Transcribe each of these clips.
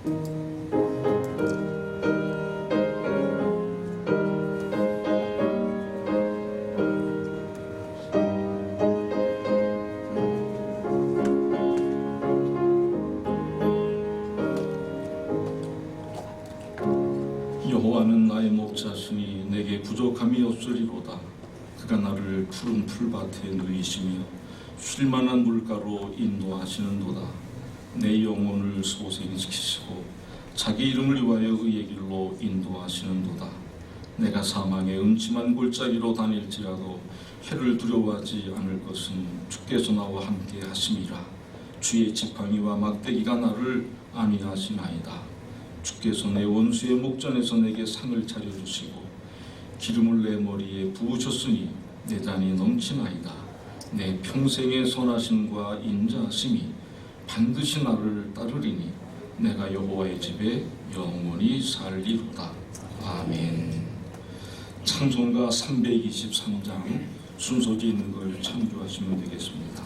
여호와는 나의 목자시니 내게 부족함이 없으리로다. 그가 나를 푸른 풀밭에 누이시며 쉴만한 물가로 인도하시는도다. 내 영혼을 소생시키시고 자기 이름을 위하여 의의 길로 인도하시는도다. 내가 사망의 음침한 골짜기로 다닐지라도 해를 두려워하지 않을 것은 주께서 나와 함께 하심이라. 주의 지팡이와 막대기가 나를 안위하시나이다. 주께서 내 원수의 목전에서 내게 상을 차려주시고 기름을 내 머리에 부으셨으니 내 잔이 넘치나이다. 내 평생의 선하심과 인자하심이 반드시 나를 따르리니 내가 여호와의 집에 영원히 살리로다. 아멘. 찬송가 323장 순서지 있는 걸 참조하시면 되겠습니다.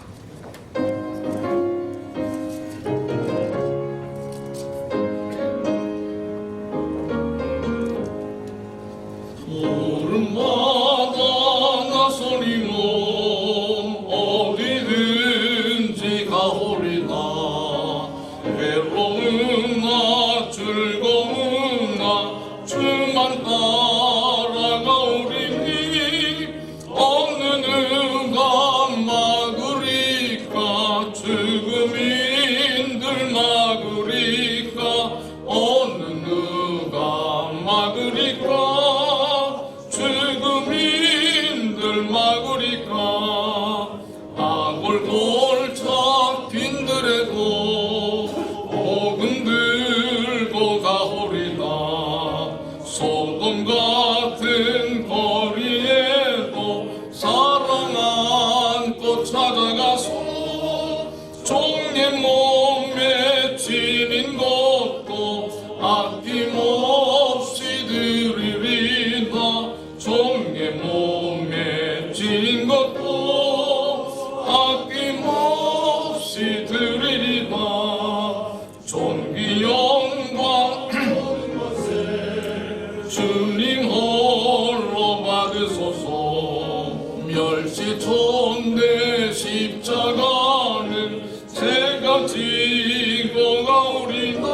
멸시촌내 십자가는 제가 지고 가오리다.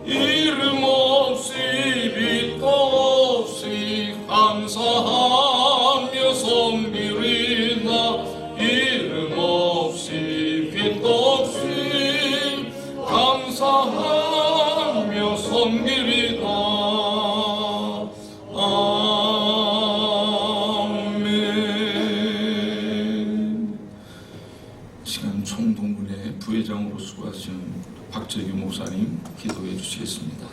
이름 없이 빛도 없이 감사하며 섬기리다. 이름 없이 빛도 없이 감사하며 섬기리다. 부회장으로 수고하신 박재규 목사님 기도해 주시겠습니다.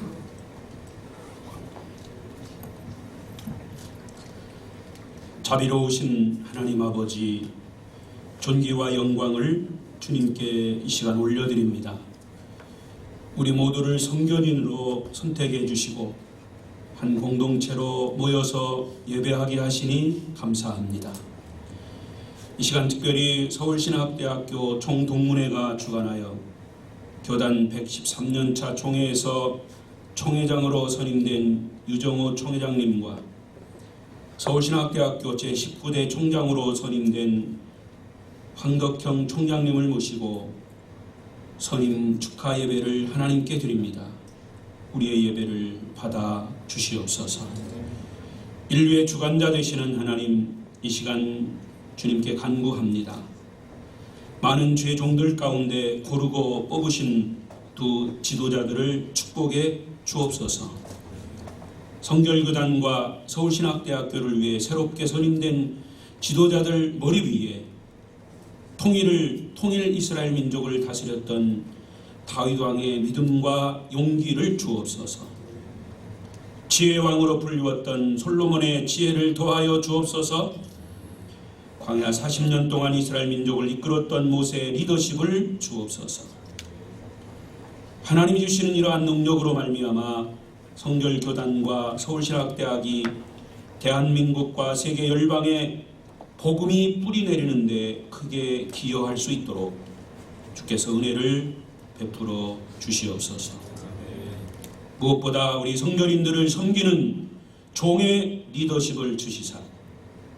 자비로우신 하나님 아버지, 존귀와 영광을 주님께 이 시간 올려드립니다. 우리 모두를 성결인으로 선택해 주시고 한 공동체로 모여서 예배하게 하시니 감사합니다. 이 시간 특별히 서울신학대학교 총동문회가 주관하여 교단 113년차 총회에서 총회장으로 선임된 유정호 총회장님과 서울신학대학교 제19대 총장으로 선임된 황덕형 총장님을 모시고 선임 축하 예배를 하나님께 드립니다. 우리의 예배를 받아 주시옵소서. 인류의 주관자 되시는 하나님, 이 시간 주님께 간구합니다. 많은 죄종들 가운데 고르고 뽑으신 두 지도자들을 축복해 주옵소서. 성결교단과 서울신학대학교를 위해 새롭게 선임된 지도자들 머리 위에 통일 이스라엘 민족을 다스렸던 다윗 왕의 믿음과 용기를 주옵소서. 지혜의 왕으로 불리웠던 솔로몬의 지혜를 더하여 주옵소서. 광야 40년 동안 이스라엘 민족을 이끌었던 모세의 리더십을 주옵소서. 하나님이 주시는 이러한 능력으로 말미암아 성결교단과 서울신학대학이 대한민국과 세계 열방에 복음이 뿌리내리는데 크게 기여할 수 있도록 주께서 은혜를 베풀어 주시옵소서. 무엇보다 우리 성도님들을 섬기는 종의 리더십을 주시사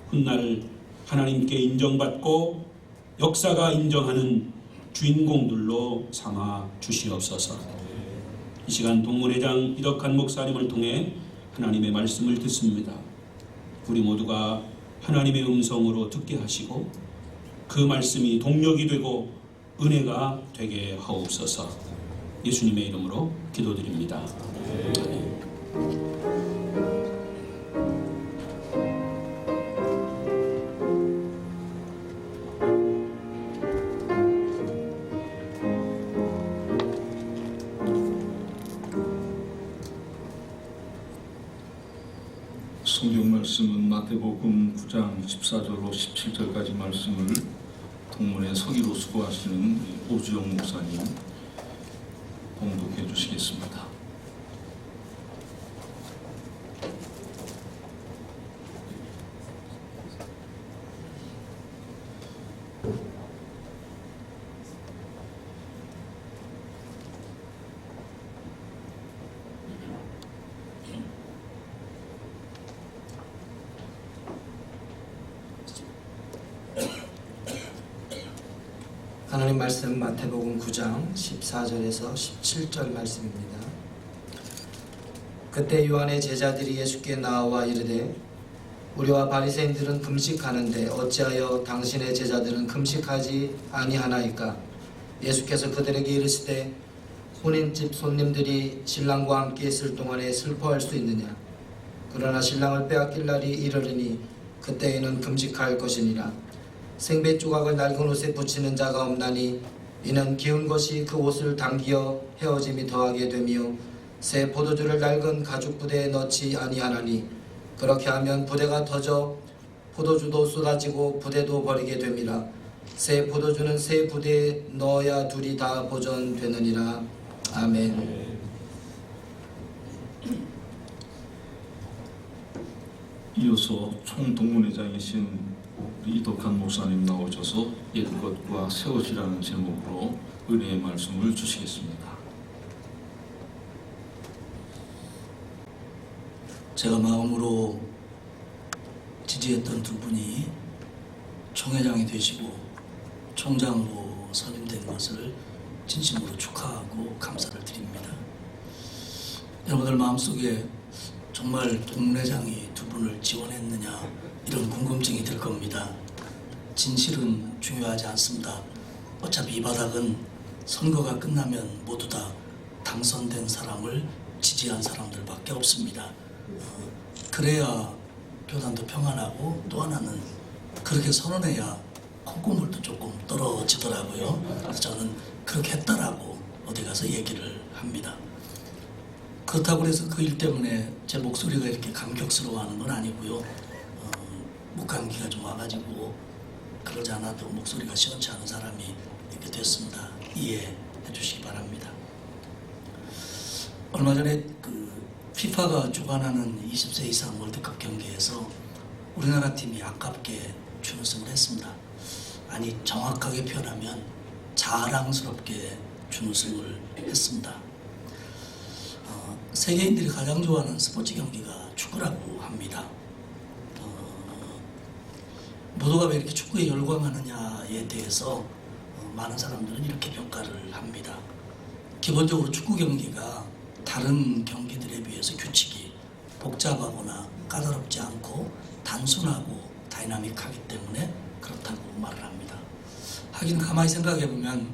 훗날 하나님께 인정받고 역사가 인정하는 주인공들로 삼아 주시옵소서. 이 시간 동문회장 이덕한 목사님을 통해 하나님의 말씀을 듣습니다. 우리 모두가 하나님의 음성으로 듣게 하시고 그 말씀이 동력이 되고 은혜가 되게 하옵소서. 예수님의 이름으로 기도드립니다. 성경 말씀은 마태복음 9장 14절로 17절까지 말씀을 동문회 서기로 수고하시는 오주영 목사님 봉독해 주시겠습니다. 하나님 말씀 마태복음 9장 14절에서 17절 말씀입니다. 그때 요한의 제자들이 예수께 나와 이르되 우리와 바리새인들은 금식하는데 어찌하여 당신의 제자들은 금식하지 아니하나이까? 예수께서 그들에게 이르시되 혼인집 손님들이 신랑과 함께 있을 동안에 슬퍼할 수 있느냐? 그러나 신랑을 빼앗길 날이 이르리니 그때에는 금식할 것이니라. 생배 조각을 낡은 옷에 붙이는 자가 없나니 이는 기운 것이 그 옷을 당기어 헤어짐이 더하게 되며 새 포도주를 낡은 가죽 부대에 넣지 아니하나니 그렇게 하면 부대가 터져 포도주도 쏟아지고 부대도 버리게 됨이라. 새 포도주는 새 부대에 넣어야 둘이 다 보존되느니라. 아멘. 이어서 총동문회장이신 이덕한 목사님 나오셔서 옛것과 새것이라는 제목으로 은혜의 말씀을 주시겠습니다. 제가 마음으로 지지했던 두 분이 총회장이 되시고 총장으로 선임된 것을 진심으로 축하하고 감사를 드립니다. 여러분들 마음속에 정말 동문회장이 두 분을 지원했느냐 이런 궁금증이 들 겁니다. 진실은 중요하지 않습니다. 어차피 이 바닥은 선거가 끝나면 모두 다 당선된 사람을 지지한 사람들밖에 없습니다. 그래야 교단도 평안하고 또 하나는 그렇게 선언해야 콧구멍도 조금 떨어지더라고요. 그래서 저는 그렇게 했다라고 어디 가서 얘기를 합니다. 그렇다고 해서 그 일 때문에 제 목소리가 이렇게 감격스러워하는 건 아니고요. 목감기가 좀 와가지고 그러지 않아도 목소리가 시원치 않은 사람이 이렇게 됐습니다. 이해해 주시기 바랍니다. 얼마 전에 피파가 주관하는 20세 이상 월드컵 경기에서 우리나라 팀이 아깝게 준우승을 했습니다. 아니 정확하게 표현하면 자랑스럽게 준우승을 했습니다. 세계인들이 가장 좋아하는 스포츠 경기가 축구라고 합니다. 모두가 왜 이렇게 축구에 열광하느냐에 대해서 많은 사람들은 이렇게 평가를 합니다. 기본적으로 축구 경기가 다른 경기들에 비해서 규칙이 복잡하거나 까다롭지 않고 단순하고 다이나믹하기 때문에 그렇다고 말을 합니다. 하긴 가만히 생각해보면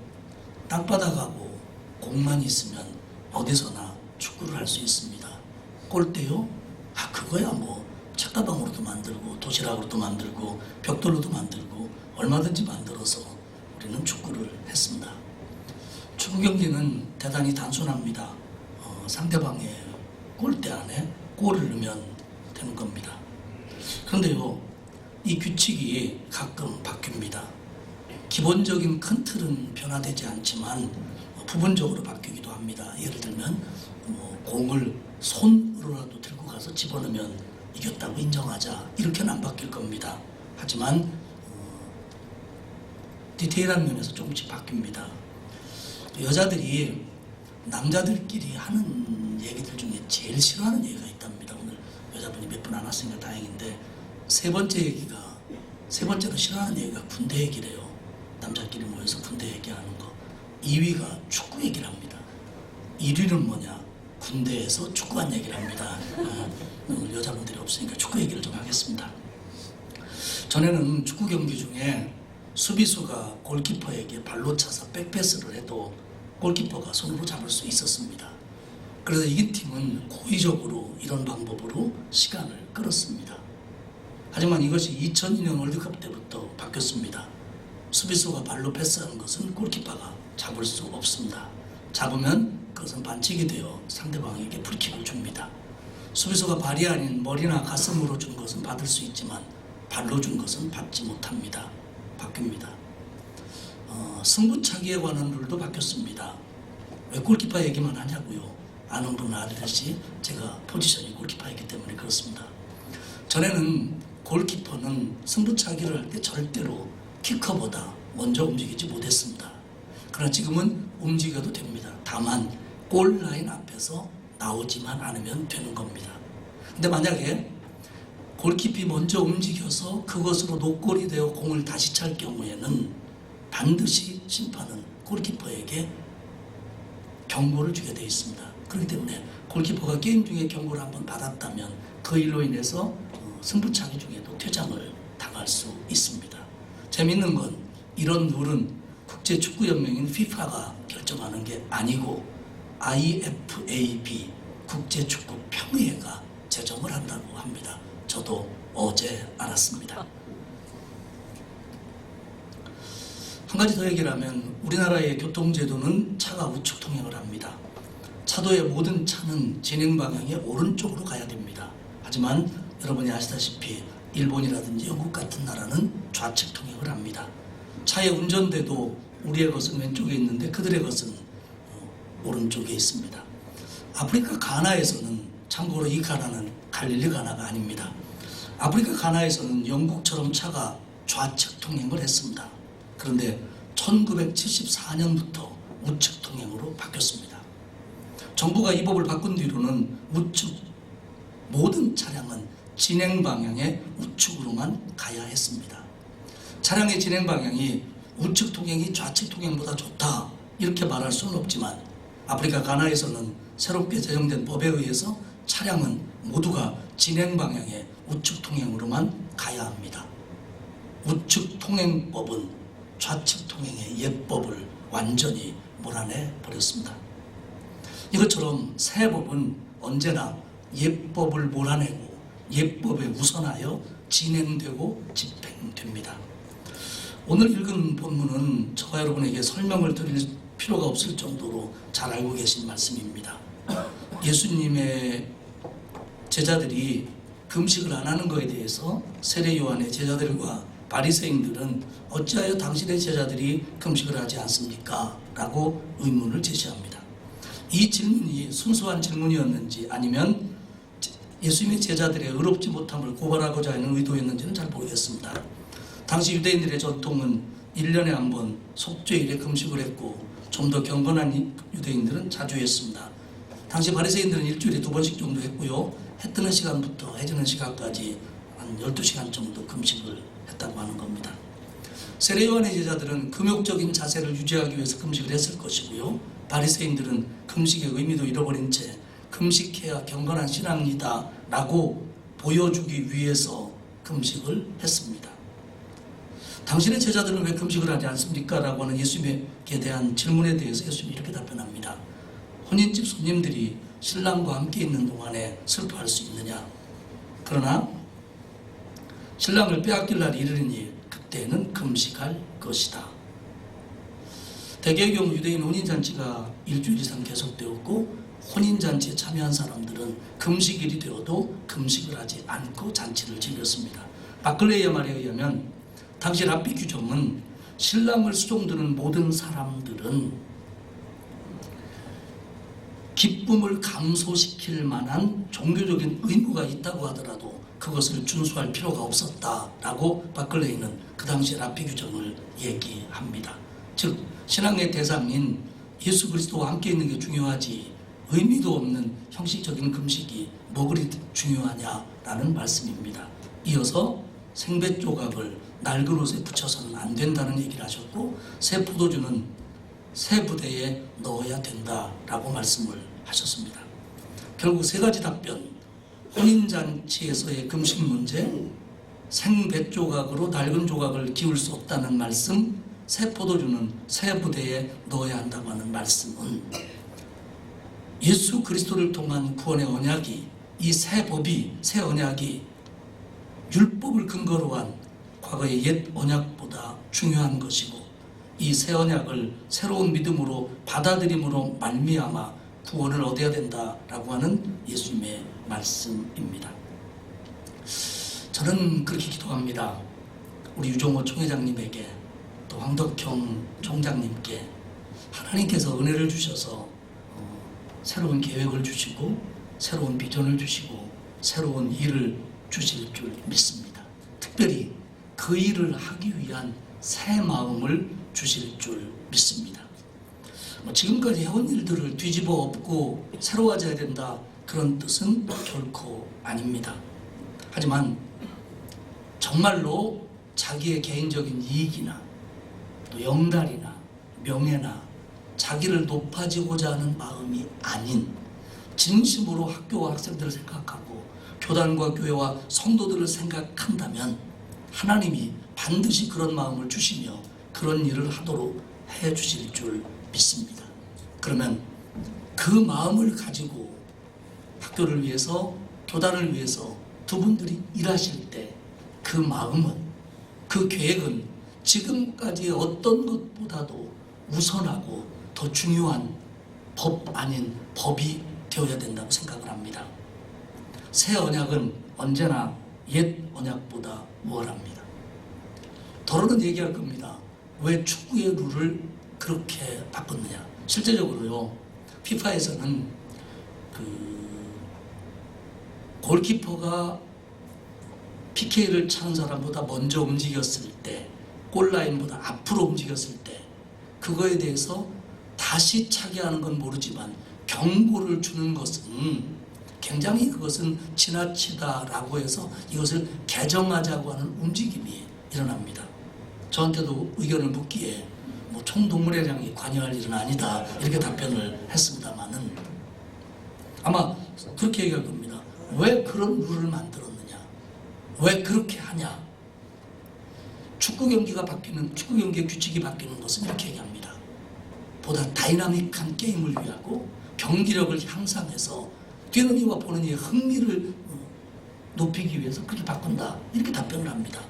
땅바닥하고 공만 있으면 어디서나 축구를 할 수 있습니다. 골대요? 그거야 뭐 책가방으로도 만들고 도시락으로도 만들고 벽돌로도 만들고 얼마든지 만들어서 우리는 축구를 했습니다. 축구 경기는 대단히 단순합니다. 상대방의 골대 안에 골을 넣으면 되는 겁니다. 그런데요, 이 규칙이 가끔 바뀝니다. 기본적인 큰 틀은 변화되지 않지만 부분적으로 바뀌기도 합니다. 예를 들면 공을 손으로라도 들고 가서 집어넣으면 이겼다고 인정하자, 이렇게는 안 바뀔 겁니다. 하지만 디테일한 면에서 조금씩 바뀝니다. 여자들이 남자들끼리 하는 얘기들 중에 제일 싫어하는 얘기가 있답니다. 오늘 여자분이 몇 분 안 왔으니까 다행인데 세 번째로 싫어하는 얘기가 군대 얘기래요. 남자끼리 모여서 군대 얘기하는 거. 2위가 축구 얘기를 합니다. 1위는 뭐냐? 군대에서 축구한 얘기를 합니다. 오늘 여자분들이 없으니까 축구 얘기를 좀 하겠습니다. 전에는 축구 경기 중에 수비수가 골키퍼에게 발로 차서 백패스를 해도 골키퍼가 손으로 잡을 수 있었습니다. 그래서 이긴 팀은 고의적으로 이런 방법으로 시간을 끌었습니다. 하지만 이것이 2002년 월드컵 때부터 바뀌었습니다. 수비수가 발로 패스하는 것은 골키퍼가 잡을 수 없습니다. 잡으면 그것은 반칙이 되어 상대방에게 프리킥을 줍니다. 수비수가 발이 아닌 머리나 가슴으로 준 것은 받을 수 있지만 발로 준 것은 받지 못합니다. 바뀝니다. 승부차기에 관한 룰도 바뀌었습니다. 왜 골키퍼 얘기만 하냐고요? 아는 분은 알듯이 제가 포지션이 골키퍼이기 때문에 그렇습니다. 전에는 골키퍼는 승부차기를 할 때 절대로 키커보다 먼저 움직이지 못했습니다. 그러나 지금은 움직여도 됩니다. 다만 골라인 앞에서 나오지만 않으면 되는 겁니다. 근데 만약에 골키퍼이 먼저 움직여서 그것으로 노골이 되어 공을 다시 찰 경우에는 반드시 심판은 골키퍼에게 경고를 주게 되어 있습니다. 그렇기 때문에 골키퍼가 게임 중에 경고를 한번 받았다면 그 일로 인해서 승부차기 중에도 퇴장을 당할 수 있습니다. 재밌는 건 이런 룰은 국제축구연맹인 FIFA가 결정하는 게 아니고 IFAB 국제축구평의회가 제정을 한다고 합니다. 저도 어제 알았습니다. 한 가지 더 얘기를 하면 우리나라의 교통제도는 차가 우측 통행을 합니다. 차도의 모든 차는 진행 방향이 오른쪽으로 가야 됩니다. 하지만 여러분이 아시다시피 일본이라든지 영국 같은 나라는 좌측 통행을 합니다. 차의 운전대도 우리의 것은 왼쪽에 있는데 그들의 것은 오른쪽에 있습니다. 아프리카 가나에서는, 참고로 이 가나는 갈릴리 가나가 아닙니다. 아프리카 가나에서는 영국처럼 차가 좌측 통행을 했습니다. 그런데 1974년부터 우측 통행으로 바뀌었습니다. 정부가 이 법을 바꾼 뒤로는 모든 차량은 진행 방향의 우측으로만 가야 했습니다. 차량의 진행 방향이 우측 통행이 좌측 통행보다 좋다 이렇게 말할 수는 없지만 아프리카 가나에서는 새롭게 제정된 법에 의해서 차량은 모두가 진행 방향의 우측 통행으로만 가야 합니다. 우측 통행법은 좌측 통행의 예법을 완전히 몰아내 버렸습니다. 이것처럼 새 법은 언제나 예법을 몰아내고 예법에 우선하여 진행되고 집행됩니다. 오늘 읽은 본문은 저와 여러분에게 설명을 드릴 필요가 없을 정도로 잘 알고 계신 말씀입니다. 예수님의 제자들이 금식을 안 하는 것에 대해서 세례 요한의 제자들과 바리새인들은 어찌하여 당신의 제자들이 금식을 하지 않습니까? 라고 의문을 제시합니다. 이 질문이 순수한 질문이었는지 아니면 예수님의 제자들의 의롭지 못함을 고발하고자 하는 의도였는지는 잘 모르겠습니다. 당시 유대인들의 전통은 1년에 한 번 속죄일에 금식을 했고 좀 더 경건한 유대인들은 자주 했습니다. 당시 바리새인들은 일주일에 2번씩 정도 했고요. 해 뜨는 시간부터 해 지는 시간까지 한 12시간 정도 금식을 했다고 하는 겁니다. 세례 요한의 제자들은 금욕적인 자세를 유지하기 위해서 금식을 했을 것이고요. 바리새인들은 금식의 의미도 잃어버린 채 금식해야 경건한 신앙이다 라고 보여주기 위해서 금식을 했습니다. 당신의 제자들은 왜 금식을 하지 않습니까? 라고 하는 예수님께 대한 질문에 대해서 예수님이 이렇게 답변합니다. 혼인집 손님들이 신랑과 함께 있는 동안에 슬퍼할 수 있느냐? 그러나 신랑을 빼앗길 날이 이르니 그때는 금식할 것이다. 대개의 경우 유대인 혼인잔치가 일주일 이상 계속되었고 혼인잔치에 참여한 사람들은 금식일이 되어도 금식을 하지 않고 잔치를 즐겼습니다. 바클레이의 말에 의하면 당시 랍비 규정은 신랑을 수종드는 모든 사람들은 기쁨을 감소시킬 만한 종교적인 의무가 있다고 하더라도 그것을 준수할 필요가 없었다라고 바클레이는 그 당시 랍비 규정을 얘기합니다. 즉 신앙의 대상인 예수 그리스도와 함께 있는 게 중요하지 의미도 없는 형식적인 금식이 뭐 그리 중요하냐라는 말씀입니다. 이어서 생배 조각을 낡은 옷에 붙여서는 안 된다는 얘기를 하셨고 새 포도주는 새 부대에 넣어야 된다라고 말씀을 하셨습니다. 결국 세 가지 답변, 혼인잔치에서의 금식 문제, 생배 조각으로 낡은 조각을 기울 수 없다는 말씀, 새 포도주는 새 부대에 넣어야 한다고 하는 말씀은 예수 그리스도를 통한 구원의 언약이, 이 새 법이, 새 언약이 율법을 근거로 한 과거의 옛 언약보다 중요한 것이고 이 새 언약을 새로운 믿음으로 받아들임으로 말미암아 구원을 얻어야 된다라고 하는 예수님의 말씀입니다. 저는 그렇게 기도합니다. 우리 유종호 총회장님에게 또 황덕형 총장님께 하나님께서 은혜를 주셔서 새로운 계획을 주시고 새로운 비전을 주시고 새로운 일을 주실 줄 믿습니다. 특별히 그 일을 하기 위한 새 마음을 주실 줄 믿습니다. 지금까지 해온 일들을 뒤집어 엎고 새로워져야 된다 그런 뜻은 결코 아닙니다. 하지만 정말로 자기의 개인적인 이익이나 또 영달이나 명예나 자기를 높아지고자 하는 마음이 아닌 진심으로 학교와 학생들을 생각하고 교단과 교회와 성도들을 생각한다면 하나님이 반드시 그런 마음을 주시며 그런 일을 하도록 해 주실 줄 믿습니다. 그러면 그 마음을 가지고 학교를 위해서 교단을 위해서 두 분들이 일하실 때 그 마음은, 그 계획은 지금까지의 어떤 것보다도 우선하고 더 중요한 법 아닌 법이 되어야 된다고 생각을 합니다. 새 언약은 언제나 옛 언약보다 우월합니다. 더러는 얘기할 겁니다. 왜 축구의 룰을 그렇게 바꿨느냐. 실제적으로요, 피파에서는 골키퍼가 PK를 차는 사람보다 먼저 움직였을 때, 골라인보다 앞으로 움직였을 때 그거에 대해서 다시 차게 하는 건 모르지만 경고를 주는 것은 굉장히 그것은 지나치다라고 해서 이것을 개정하자고 하는 움직임이 일어납니다. 저한테도 의견을 묻기에 총동물회장이 관여할 일은 아니다 이렇게 답변을 했습니다마는 아마 그렇게 얘기할 겁니다. 왜 그런 룰을 만들었느냐? 왜 그렇게 하냐? 축구 경기의 규칙이 바뀌는 것은 이렇게 얘기합니다. 보다 다이나믹한 게임을 위하고 경기력을 향상해서 뛰는 이와 보는 이의 흥미를 높이기 위해서 그렇게 바꾼다 이렇게 답변을 합니다.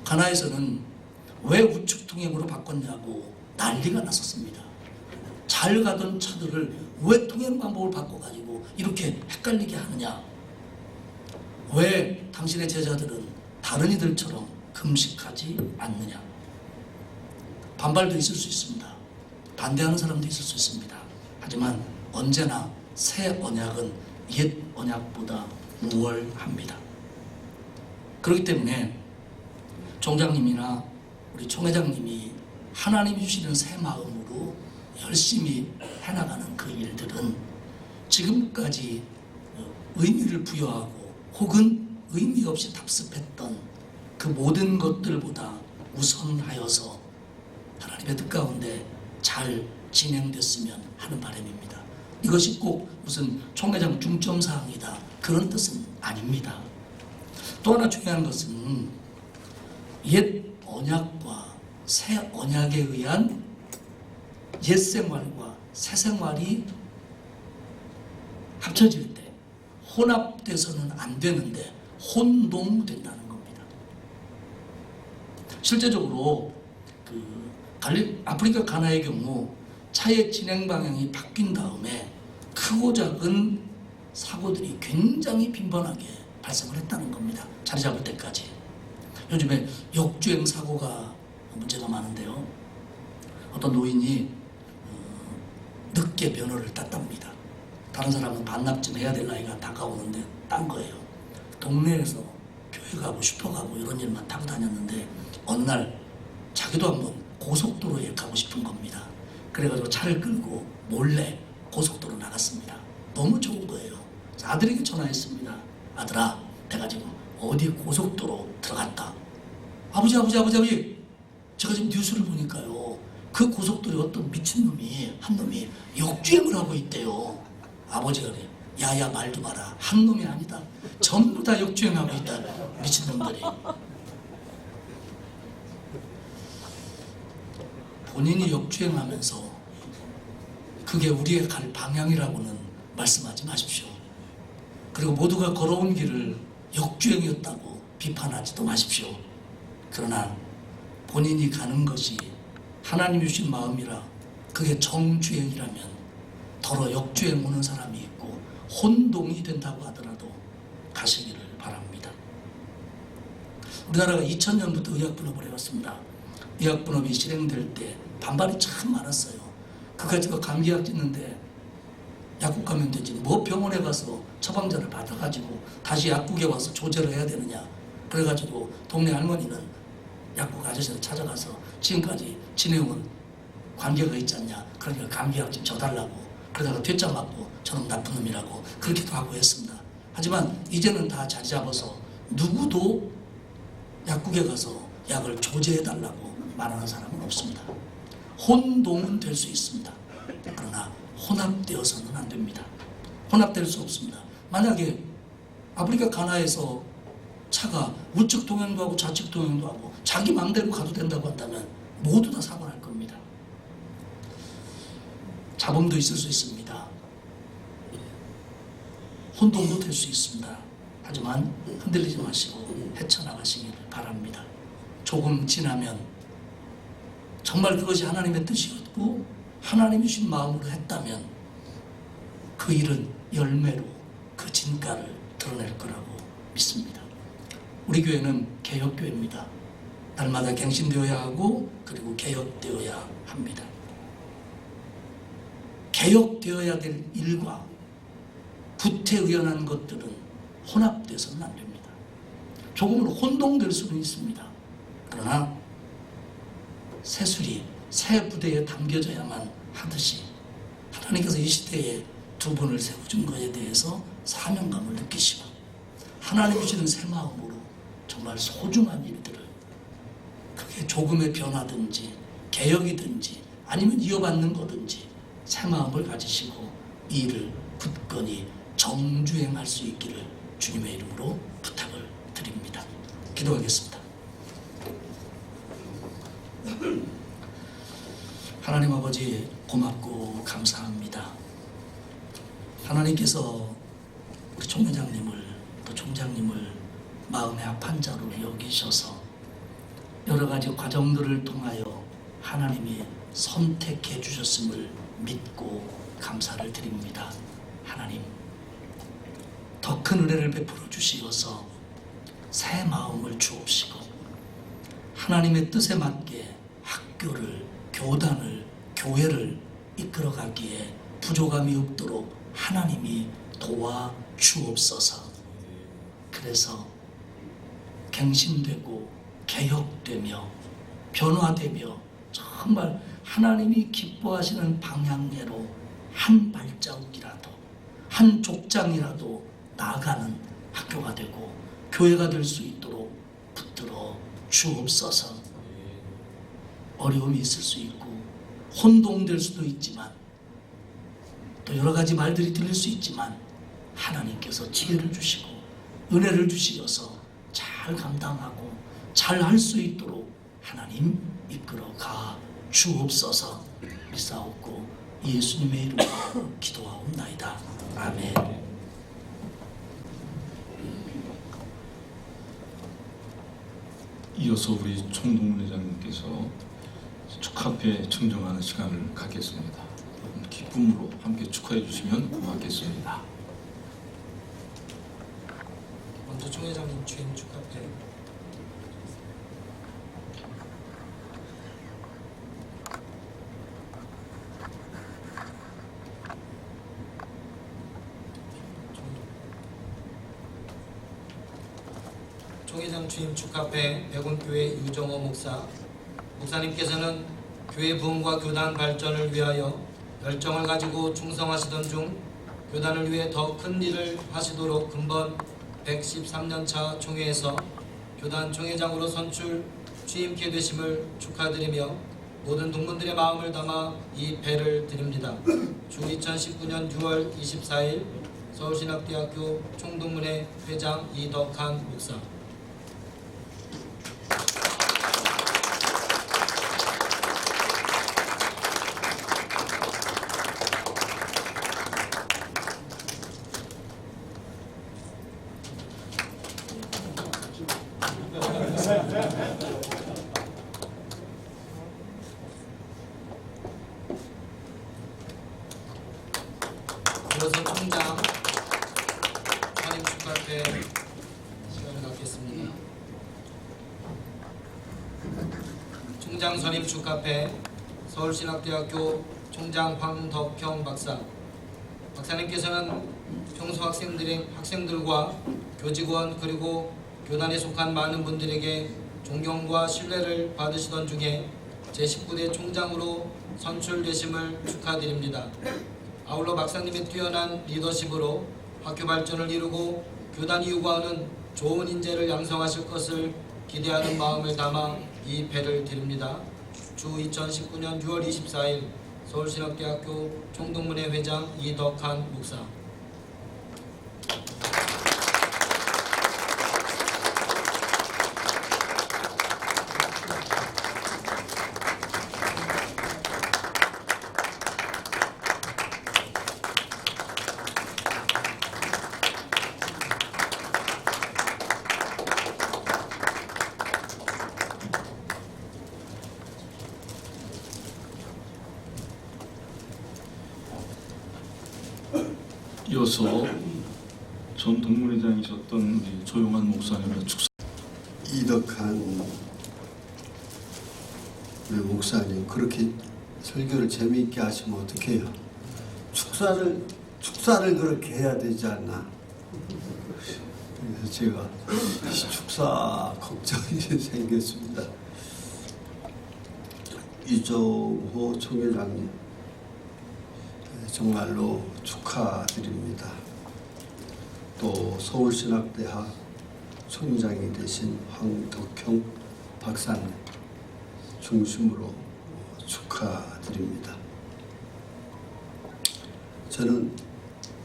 가나에서는 왜 우측 통행으로 바꿨냐고 난리가 났었습니다. 잘 가던 차들을 왜 통행 방법을 바꿔가지고 이렇게 헷갈리게 하느냐? 왜 당신의 제자들은 다른 이들처럼 금식하지 않느냐? 반발도 있을 수 있습니다. 반대하는 사람도 있을 수 있습니다. 하지만 언제나 새 언약은 옛 언약보다 우월합니다. 그렇기 때문에 총장님이나 우리 총회장님이 하나님이 주시는 새 마음으로 열심히 해나가는 그 일들은 지금까지 의미를 부여하고 혹은 의미 없이 답습했던 그 모든 것들보다 우선하여서 하나님의 뜻 가운데 잘 진행됐으면 하는 바람입니다. 이것이 꼭 무슨 총회장 중점사항이다 그런 뜻은 아닙니다. 또 하나 중요한 것은 옛 언약과 새 언약에 의한 옛 생활과 새 생활이 합쳐질 때 혼합돼서는 안 되는데 혼동된다는 겁니다. 실제적으로 아프리카 가나의 경우 차의 진행 방향이 바뀐 다음에 크고 작은 사고들이 굉장히 빈번하게 발생을 했다는 겁니다. 자리 잡을 때까지. 요즘에 역주행 사고가 문제가 많은데요. 어떤 노인이 늦게 면허를 땄답니다. 다른 사람은 반납쯤 해야 될 나이가 다가오는데 딴 거예요. 동네에서 교회 가고 슈퍼 가고 이런 일만 타고 다녔는데 어느 날 자기도 한번 고속도로에 가고 싶은 겁니다. 그래가지고 차를 끌고 몰래 고속도로 나갔습니다. 너무 좋은 거예요. 그래서 아들에게 전화했습니다. 아들아, 내가 지금 어디 고속도로 들어갔다. 아버지, 제가 지금 뉴스를 보니까요, 그 고속도로에 어떤 미친놈이, 한 놈이 역주행을 하고 있대요. 아버지가 그래요. 야야, 말도 마라. 한 놈이 아니다. 전부 다 역주행하고 있다, 미친놈들이. 본인이 역주행하면서 그게 우리의 갈 방향이라고는 말씀하지 마십시오. 그리고 모두가 걸어온 길을 역주행이었다고 비판하지도 마십시오. 그러나 본인이 가는 것이 하나님이 주신 마음이라 그게 정주행이라면 더러 역주행 오는 사람이 있고 혼동이 된다고 하더라도 가시기를 바랍니다. 우리나라가 2000년부터 의약분업을 해왔습니다. 의약분업이 실행될 때 반발이 참 많았어요. 그까지가 감기약 찍는데 약국 가면 되지, 뭐 병원에 가서 처방전을 받아가지고 다시 약국에 와서 조제를 해야 되느냐. 그래가지고 동네 할머니는 약국 아저씨를 찾아가서 지금까지 지내온 관계가 있지 않냐, 그러니까 감기약 좀 줘달라고, 그러다가 퇴짜 맞고 저놈 나쁜 놈이라고 그렇게도 하고 했습니다. 하지만 이제는 다 자리 잡아서 누구도 약국에 가서 약을 조제해달라고 말하는 사람은 없습니다. 혼동은 될 수 있습니다. 그러나 혼합되어서는 안 됩니다. 혼합될 수 없습니다. 만약에 아프리카 가나에서 차가 우측 동행도 하고 좌측 동행도 하고 자기 마음대로 가도 된다고 한다면 모두 다 사고 날 겁니다. 잡음도 있을 수 있습니다. 혼동도 될 수 있습니다. 하지만 흔들리지 마시고 헤쳐나가시기를 바랍니다. 조금 지나면 정말 그것이 하나님의 뜻이었고 하나님이 주신 마음으로 했다면 그 일은 열매로 그 진가를 드러낼 거라고 믿습니다. 우리 교회는 개혁교회입니다. 날마다 갱신되어야 하고 그리고 개혁되어야 합니다. 개혁되어야 될 일과 구태의연한 것들은 혼합돼서는 안 됩니다. 조금은 혼동될 수는 있습니다. 그러나 새술이 새 부대에 담겨져야만 하듯이 하나님께서 이 시대에 두 분을 세워준 것에 대해서 사명감을 느끼시고 하나님이 주시는 새 마음으로 정말 소중한 일들을, 그게 조금의 변화든지 개혁이든지 아니면 이어받는 거든지 새 마음을 가지시고 이 일을 굳건히 정주행할 수 있기를 주님의 이름으로 부탁을 드립니다. 기도하겠습니다. 하나님 아버지, 고맙고 감사합니다. 하나님께서 그 총회장님을 또 총장님을 마음의 합한 자로 여기셔서 여러 가지 과정들을 통하여 하나님이 선택해 주셨음을 믿고 감사를 드립니다. 하나님, 더 큰 은혜를 베풀어 주시어서 새 마음을 주옵시고 하나님의 뜻에 맞게 학교를, 교단을, 교회를 이끌어가기에 부족함이 없도록 하나님이 도와 주옵소서. 그래서 갱신되고 개혁되며 변화되며 정말 하나님이 기뻐하시는 방향으로 한 발자국이라도, 한 족장이라도 나아가는 학교가 되고 교회가 될 수 있도록 붙들어 주옵소서. 어려움이 있을 수 있고 혼동될 수도 있지만 또 여러 가지 말들이 들릴 수 있지만 하나님께서 지혜를 주시고 은혜를 주시어서 잘 감당하고 잘 할 수 있도록 하나님 이끌어가 주옵소서. 믿사옵고 예수님의 이름으로 기도하옵나이다. 아멘. 이어서 우리 총동회장님께서 축하패 증정하는 시간을 갖겠습니다. 기쁨으로 함께 축하해 주시면 고맙겠습니다. 먼저 총회장님 주임 축하패. 총회장 주임 축하패 백운교회 유정호 목사. 목사님께서는 교회 부흥과 교단 발전을 위하여 열정을 가지고 충성하시던 중 교단을 위해 더 큰 일을 하시도록 근본 113년차 총회에서 교단 총회장으로 선출 취임케 되심을 축하드리며 모든 동문들의 마음을 담아 이 배를 드립니다. 주 2019년 6월 24일 서울신학대학교 총동문회 회장 이덕한 목사. 이어서 총장 선임 축하회 시간을 갖겠습니다. 총장 선임 축하회 서울신학대학교 총장 황덕형 박사. 박사님께서는 평소 학생들과 교직원 그리고 교단에 속한 많은 분들에게 존경과 신뢰를 받으시던 중에 제19대 총장으로 선출되심을 축하드립니다. 아울러 박사님의 뛰어난 리더십으로 학교 발전을 이루고 교단이 요구하는 좋은 인재를 양성하실 것을 기대하는 마음을 담아 이 배를 드립니다. 주 2019년 6월 24일 서울신학대학교 총동문회 회장 이덕한 목사. 이어서 전 동문회장이셨던 우리 조용한 목사님의 축사. 이덕한 우리 목사님 그렇게 설교를 재미있게 하시면 어떡해요? 축사를 그렇게 해야 되지 않나? 그래서 제가 축사 걱정이 생겼습니다. 이종호 총회장님 정말로 축하드립니다. 또 서울신학대학 총장이 되신 황덕형 박사님 중심으로 축하드립니다. 저는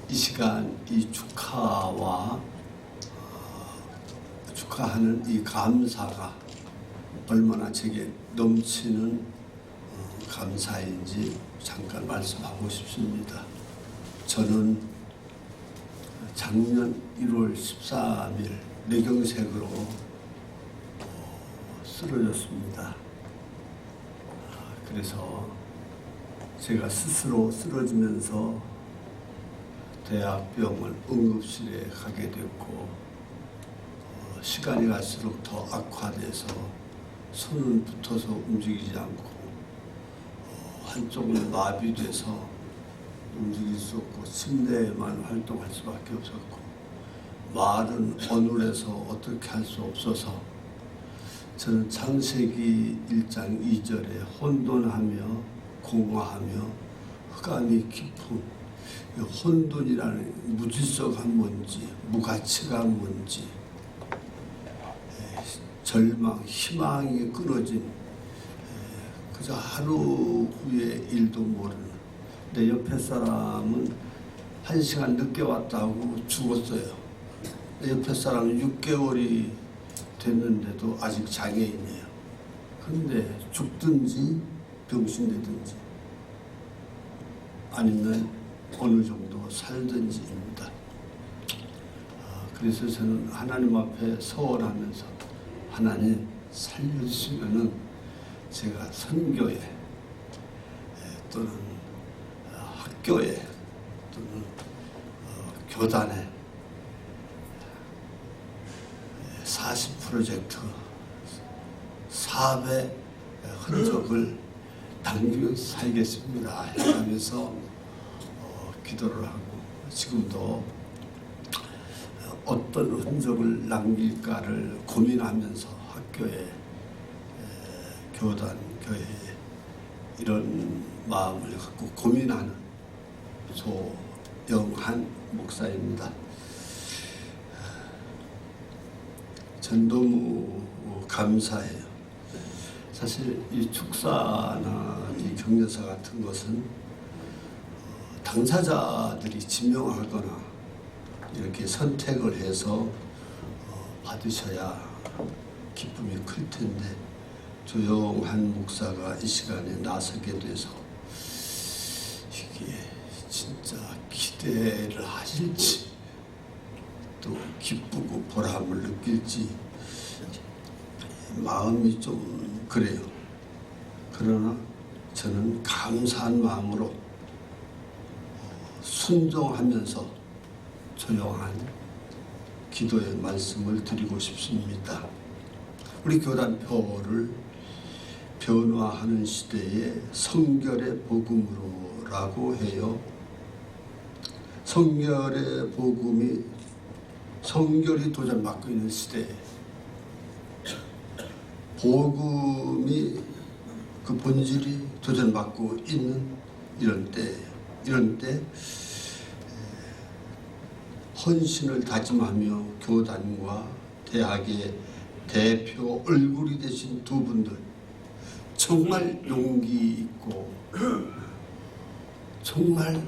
이 시간 이 축하와 축하하는 이 감사가 얼마나 제게 넘치는 감사인지 잠깐 말씀하고 싶습니다. 저는 작년 1월 13일 뇌경색으로 쓰러졌습니다. 그래서 제가 스스로 쓰러지면서 대학병원 응급실에 가게 됐고 시간이 갈수록 더 악화돼서 손은 붙어서 움직이지 않고 한쪽은 마비돼서 움직일 수 없고 침대에만 활동할 수밖에 없었고 말은 어눌해서 어떻게 할 수 없어서 저는 창세기 1장 2절에 혼돈하며 공허하며 흑암이 깊은 혼돈이라는 무질서가 뭔지 무가치가 뭔지 절망, 희망이 끊어진 그저 하루 후의 일도 모르는 내 옆에 사람은 1시간 늦게 왔다고 죽었어요. 내 옆에 사람은 6개월이 됐는데도 아직 장애인이에요. 근데 죽든지 병신되든지 아니면 어느 정도 살든지입니다. 그래서 저는 하나님 앞에 서원하면서 하나님 살려주시면은 제가 선교에 또는 학교에 또는 교단에 40프로젝트 사업의 흔적을 남기면서 살겠습니다 하면서 기도를 하고 지금도 어떤 흔적을 남길까를 고민하면서 학교에 교단, 교회에 이런 마음을 갖고 고민하는 소영한 목사입니다. 전 너무 감사해요. 사실 이 축사나 이 격려사 같은 것은 당사자들이 지명하거나 이렇게 선택을 해서 받으셔야 기쁨이 클 텐데 조용한 목사가 이 시간에 나서게 돼서 이게 진짜 기대를 하실지 또 기쁘고 보람을 느낄지 마음이 좀 그래요. 그러나 저는 감사한 마음으로 순종하면서 조용한 기도의 말씀을 드리고 싶습니다. 우리 교단표를 변화하는 시대에 성결의 복음으로라고 해요. 성결의 복음이 성결이 도전받고 있는 시대에 복음이 그 본질이 도전받고 있는 이런 때 헌신을 다짐하며 교단과 대학의 대표 얼굴이 되신 두 분들 정말 용기 있고 정말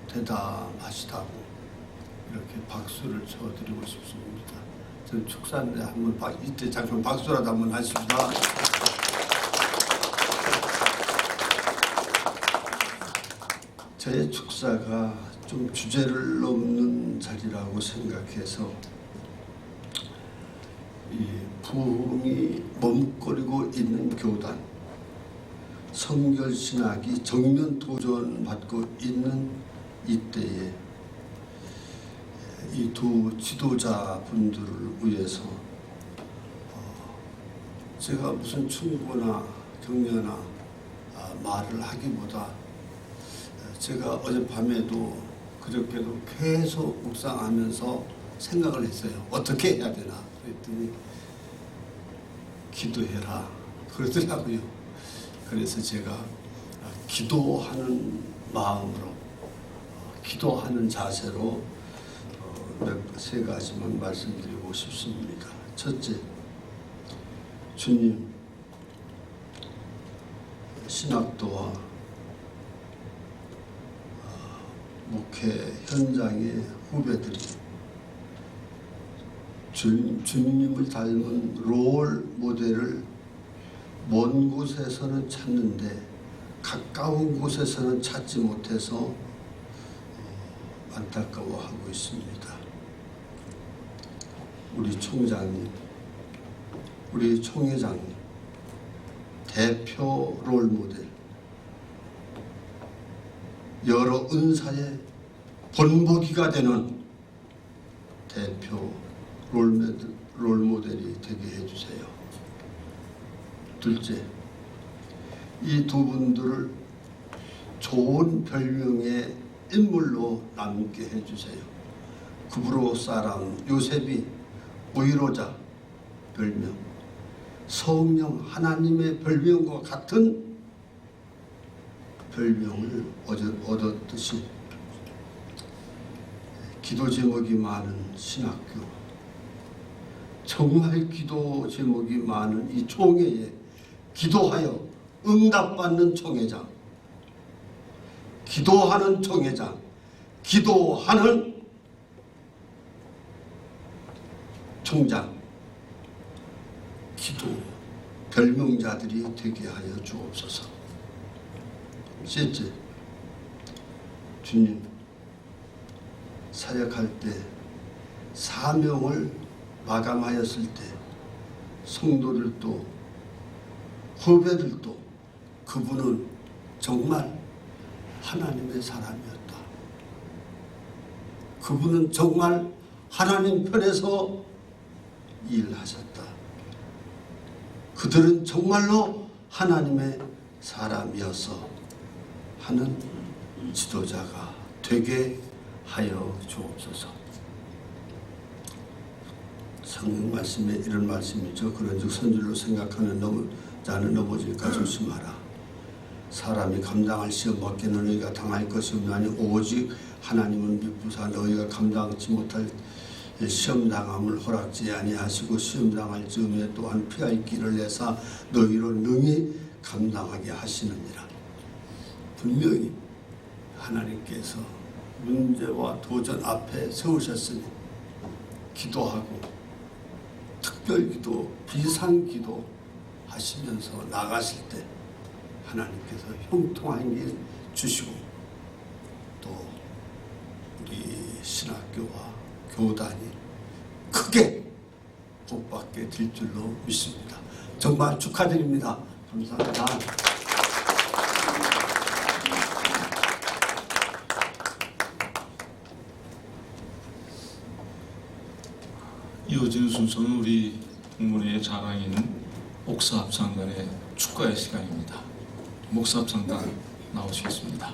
대담하시다고 이렇게 박수를 쳐드리고 싶습니다. 저는 축사인데 한번 이때 잠깐 박수라도 한번 하십시다. 저의 축사가 좀 주제를 넘는 자리라고 생각해서 이 부흥이 머뭇거리고 있는 교단, 성결신학이 정면 도전받고 있는 이때에 이 두 지도자분들을 위해서 제가 무슨 충고나 격려나 말을 하기보다 제가 어젯밤에도 그저께도 계속 묵상하면서 생각을 했어요. 어떻게 해야 되나 그랬더니 기도해라 그러더라고요. 그래서 제가 기도하는 마음으로 기도하는 자세로 세 가지만 말씀드리고 싶습니다. 첫째, 주님 신학도와 목회 현장의 후배들이 주님을 닮은 롤 모델을 먼 곳에서는 찾는데 가까운 곳에서는 찾지 못해서 안타까워하고 있습니다. 우리 총장님, 우리 총회장님, 대표 롤 모델, 여러 은사의 본보기가 되는 대표 롤 모델이 되게 해주세요. 둘째, 이 두 분들을 좋은 별명의 인물로 남게 해주세요. 구브로 사람 요셉이 의로자 별명, 성령 하나님의 별명과 같은 별명을 얻었듯이 기도 제목이 많은 신학교, 정말 기도 제목이 많은 이 총회에 기도하여 응답받는 총회장, 기도하는 총회장, 기도하는 총장, 기도 별명자들이 되게 하여 주옵소서. 셋째, 주님 사역할 때 사명을 마감하였을 때 성도들도 후배들도 그분은 정말 하나님의 사람이었다. 그분은 정말 하나님 편에서 일하셨다. 그들은 정말로 하나님의 사람이어서 하는 지도자가 되게 하여 주옵소서. 성경 말씀에 이런 말씀이죠. 그런즉 선질로 생각하는 자는 넘어질까 조심하라. 사람이 감당할 시험 밖에는 너희가 당할 것이 없나니 오직 하나님은 미쁘사 너희가 감당치 못할 시험 당함을 허락지 아니하시고 시험 당할 즈음에 또한 피할 길을 내사 너희로 능히 감당하게 하시느니라. 분명히 하나님께서 문제와 도전 앞에 세우셨으니 기도하고 특별기도, 비상기도 하시면서 나가실 때 하나님께서 형통한 길 주시고 또 우리 신학교와 교단이 크게 복받게 될 줄로 믿습니다. 정말 축하드립니다. 감사합니다. 이어지는 순서는 우리 공문회의 자랑이는 목사합창단의 축가의 시간입니다. 목사합창단 나오시겠습니다.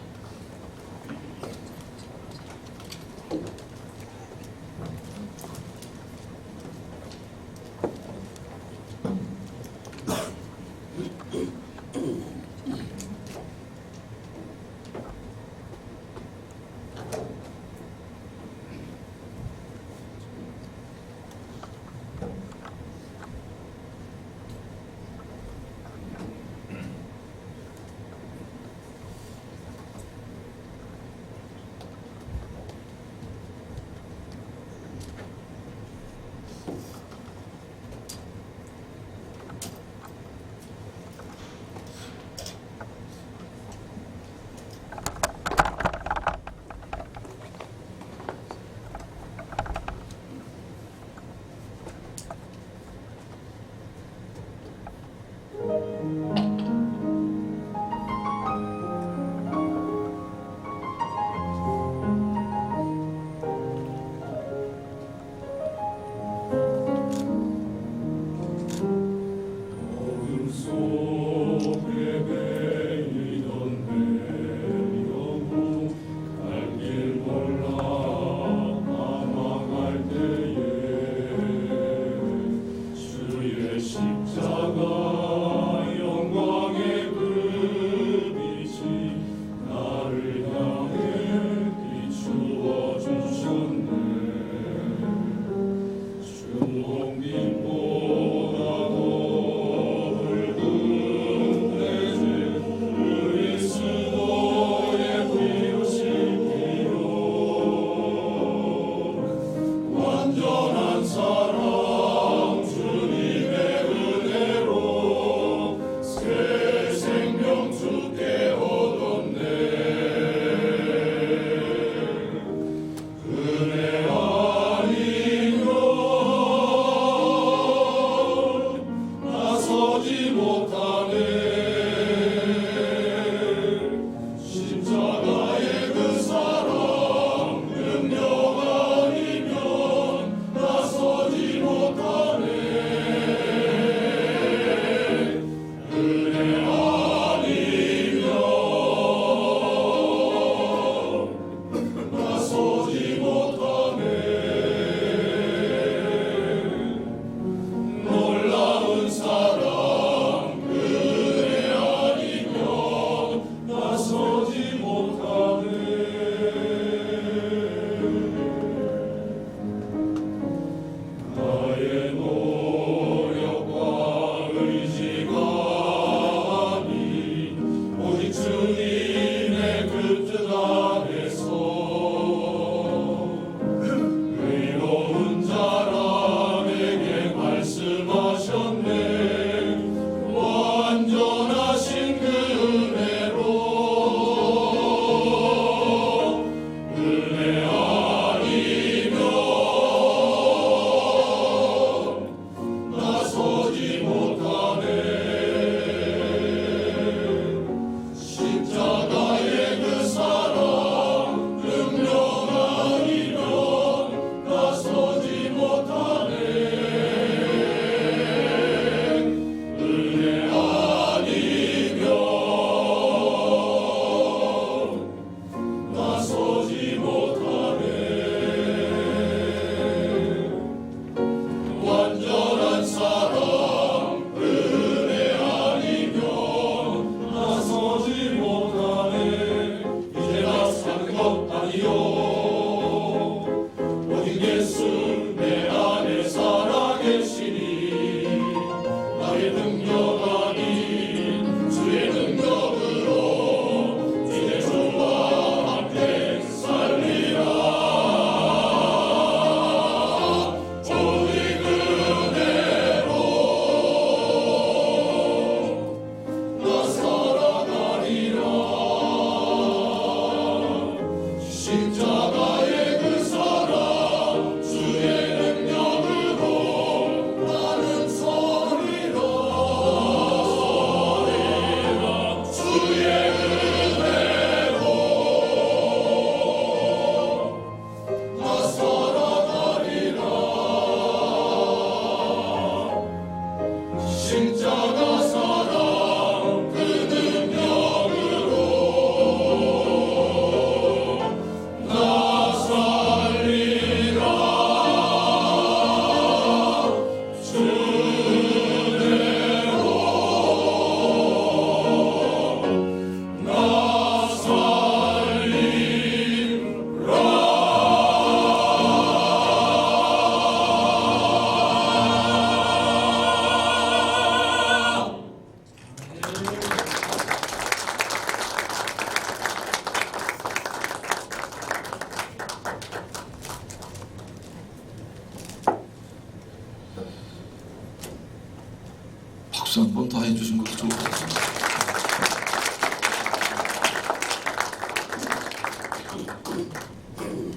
박수 한 번 더 해주신 것도 좋을 것 같습니다.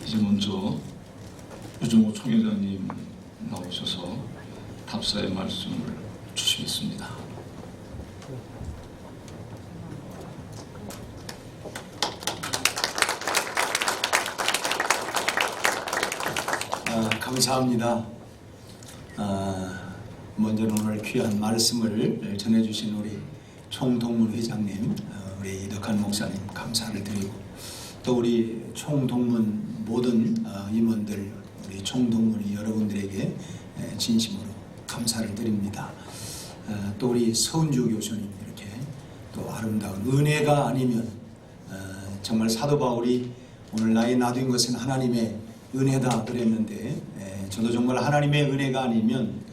이제 먼저 유정호 총회장님 나오셔서 답사의 말씀을 주시겠습니다. 감사합니다. 먼저는 오늘 귀한 말씀을 전해주신 우리 총동문 회장님, 우리 이덕한 목사님 감사를 드리고, 또 우리 총동문 모든 임원들, 우리 총동문이 여러분들에게 진심으로 감사를 드립니다. 또 우리 서은주 교수님, 이렇게 또 아름다운 은혜가 아니면, 정말 사도 바울이 오늘 나의 나된 것은 하나님의 은혜다 그랬는데, 저도 정말 하나님의 은혜가 아니면